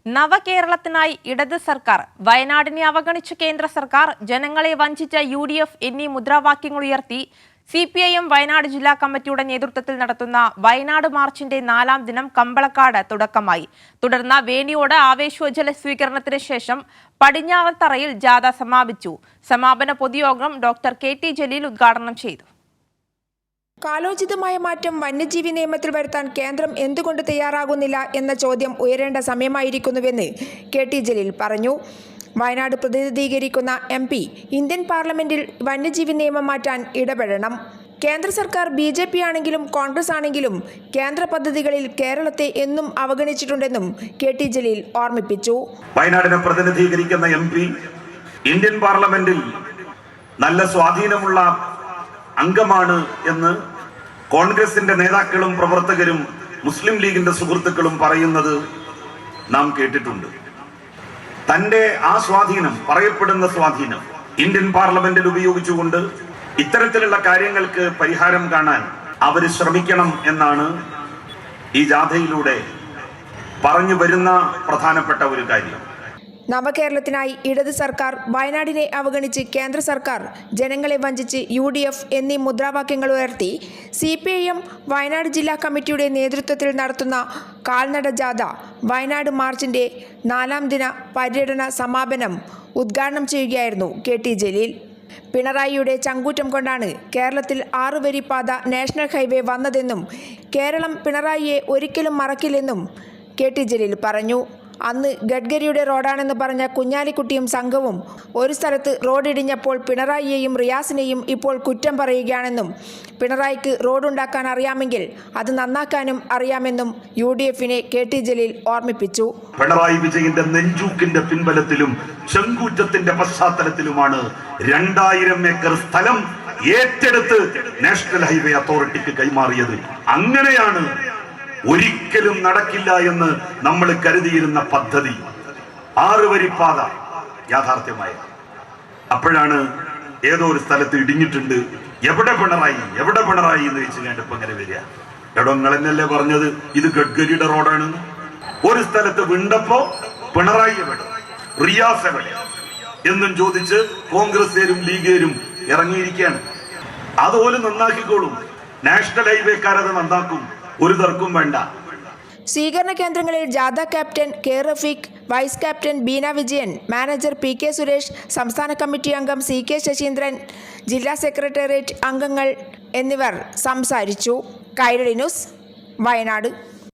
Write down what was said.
നവകേരളത്തിനായി ഇടത് സർക്കാർ, വയനാടിനെ അവഗണിച്ച കേന്ദ്ര സർക്കാർ, ജനങ്ങളെ വഞ്ചിച്ച UDF എന്നീ മുദ്രാവാക്യങ്ങൾ ഉയർത്തി CPIM വയനാട് ജില്ലാ കമ്മിറ്റിയുടെ നേതൃത്വത്തിൽ നടത്തുന്ന വയനാട് മാർച്ചിന്റെ 4ാം ദിനം കമ്പളക്കാട് തുടക്കമായി. തുടർന്ന് വേണിയോട് ആവേശോജ്വല സ്വീകരണത്തിന് ശേഷം പടിഞ്ഞാറത്തറയിൽ ജാഥ സമാപിച്ചു. സമാപന പൊതുയോഗം ഡോക്ടർ KT ജലീൽ ഉദ്ഘാടനം ചെയ്തു. കാലോചിതമായ മാറ്റം വന്യജീവി നിയമത്തിൽ വരുത്താൻ കേന്ദ്രം എന്തുകൊണ്ട് തയ്യാറാകുന്നില്ല എന്ന ചോദ്യം ഉയരേണ്ട സമയമായിരിക്കുന്നുവെന്ന് KT ജലീൽ പറഞ്ഞു. വയനാട് പ്രതിനിധീകരിക്കുന്ന MP ഇന്ത്യൻ പാർലമെന്റിൽ വന്യജീവി നിയമം മാറ്റാൻ ഇടപെടണം. കേന്ദ്ര സർക്കാർ BJP ആണെങ്കിലും കോൺഗ്രസ് ആണെങ്കിലും കേന്ദ്ര പദ്ധതികളിൽ കേരളത്തെ എന്നും അവഗണിച്ചിട്ടുണ്ടെന്നും KT ജലീൽ ഓർമ്മിപ്പിച്ചു. വയനാടിനെ പ്രതിനിധീകരിക്കുന്ന MP ഇന്ത്യൻ പാർലമെന്റിൽ നല്ല സ്വാധീനമുള്ള അംഗമാണ് എന്ന് കോൺഗ്രസിന്റെ നേതാക്കളും പ്രവർത്തകരും മുസ്ലിം ലീഗിന്റെ സുഹൃത്തുക്കളും പറയുന്നത് നാം കേട്ടിട്ടുണ്ട്. തന്റെ ആ സ്വാധീനം, പറയപ്പെടുന്ന സ്വാധീനം ഇന്ത്യൻ പാർലമെന്റിൽ ഉപയോഗിച്ചുകൊണ്ട് ഇത്തരത്തിലുള്ള കാര്യങ്ങൾക്ക് പരിഹാരം കാണാൻ അവർ ശ്രമിക്കണം എന്നാണ് ഈ ജാഥയിലൂടെ പറഞ്ഞു വരുന്ന പ്രധാനപ്പെട്ട ഒരു കാര്യം. നവകേരളത്തിനായി ഇടത് സർക്കാർ, വയനാടിനെ അവഗണിച്ച് കേന്ദ്ര സർക്കാർ, ജനങ്ങളെ വഞ്ചിച്ച് UDF എന്നീ മുദ്രാവാക്യങ്ങൾ ഉയർത്തി CPIM വയനാട് ജില്ലാ കമ്മിറ്റിയുടെ നേതൃത്വത്തിൽ നടത്തുന്ന കാൽനട ജാഥ വയനാട് മാർച്ചിന്റെ 4ാം ദിന പര്യടന സമാപനം ഉദ്ഘാടനം ചെയ്യുകയായിരുന്നു KT ജലീൽ. പിണറായിയുടെ ചങ്കൂറ്റം കൊണ്ടാണ് കേരളത്തിൽ 6 വരി പാത നാഷണൽ ഹൈവേ വന്നതെന്നും കേരളം പിണറായിയെ ഒരിക്കലും മറക്കില്ലെന്നും KT ജലീൽ പറഞ്ഞു. അന്ന് ഗഡ്കരിയുടെ റോഡാണെന്ന് പറഞ്ഞ കുഞ്ഞാലിക്കുട്ടിയും സംഘവും ഒരു സ്ഥലത്ത് റോഡിടിഞ്ഞപ്പോൾ പിണറായിയെയും റിയാസിനെയും ഇപ്പോൾ കുറ്റം പറയുകയാണെന്നും പിണറായിക്ക് റോഡുണ്ടാക്കാൻ അറിയാമെങ്കിൽ അത് നന്നാക്കാനും അറിയാമെന്നും UDFനെ KT ജലീൽ ഓർമ്മിപ്പിച്ചു. പിണറായി വിജയന്റെ നെഞ്ചൂക്കിന്റെ പിൻബലത്തിലും ചെങ്കൂറ്റത്തിന്റെ പശ്ചാത്തലത്തിലുമാണ് 2000 ഏക്കർ സ്ഥലം ഏറ്റെടുത്ത് നാഷണൽ ഹൈവേ അതോറിറ്റിക്ക് കൈമാറിയത്. അങ്ങനെയാണ് ഒരിക്കലും നടക്കില്ല എന്ന് നമ്മൾ കരുതിയിരുന്ന പദ്ധതി 6 വരിപ്പാത യാഥാർത്ഥ്യമായത്. അപ്പോഴാണ് ഏതോ ഒരു സ്ഥലത്ത് ഇടിഞ്ഞിട്ടുണ്ട്, എവിടെ പിണറായി എന്ന് വെച്ച് കണ്ടപ്പോ ഇങ്ങനെ വരിക. എടോ, നിങ്ങളെന്നല്ലേ പറഞ്ഞത് ഇത് ഗഡ്കരിയുടെ റോഡാണ്? ഒരു സ്ഥലത്ത് വീണ്ടപ്പോ പിണറായി എവിടെ, റിയാസ് എവിടെ എന്നും ചോദിച്ച് കോൺഗ്രസ്സുകാരും ലീഗുകാരും ഇറങ്ങിയിരിക്കുകയാണ്. അതുപോലെ നന്നാക്കിക്കോളും, നാഷണൽ ഹൈവേക്കാരത് നന്നാക്കും, ഒരു തർക്കവും വേണ്ട. സ്വീകരണ കേന്ദ്രങ്ങളിൽ ജാഥ captain K Rafeeq, vice captain Beena Vijayan, manager PK Suresh, സംസ്ഥാന കമ്മിറ്റി അംഗം CK ശശീന്ദ്രൻ, ജില്ലാ സെക്രട്ടേറിയറ്റ് അംഗങ്ങൾ എന്നിവർ സംസാരിച്ചു. കൈരളി ന്യൂസ്, വയനാട്.